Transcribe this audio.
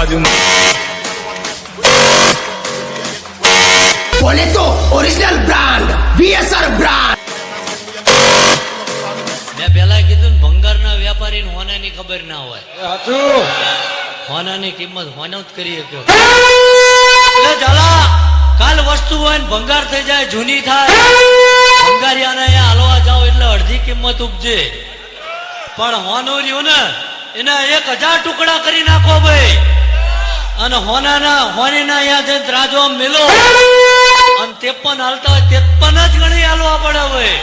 बाजू में बोले तो ओरिजिनल ब्रांड बीएसआर ब्रांड મેં પેલા કીધું ને ભંગારના વેપારીને હોનાની ખબર ના હોય. હોનાની કિંમત હોનો જ કરી શક્યો. એટલે ઝાલા કાલ વસ્તુ હોય ને ભંગાર થઈ જાય, જૂની થાય, ભંગારિયાને અહીંયા હાલવા જાઓ એટલે અડધી કિંમત ઉપજે. પણ હોનું રહ્યું ને એને 1000 ટુકડા કરી નાખો ભાઈ, અને હોનીના અહીંયા જઈને ત્રાજો મેલો અને 53 હાલતા હોય 53 જ ગણી હાલવા પડે ભાઈ.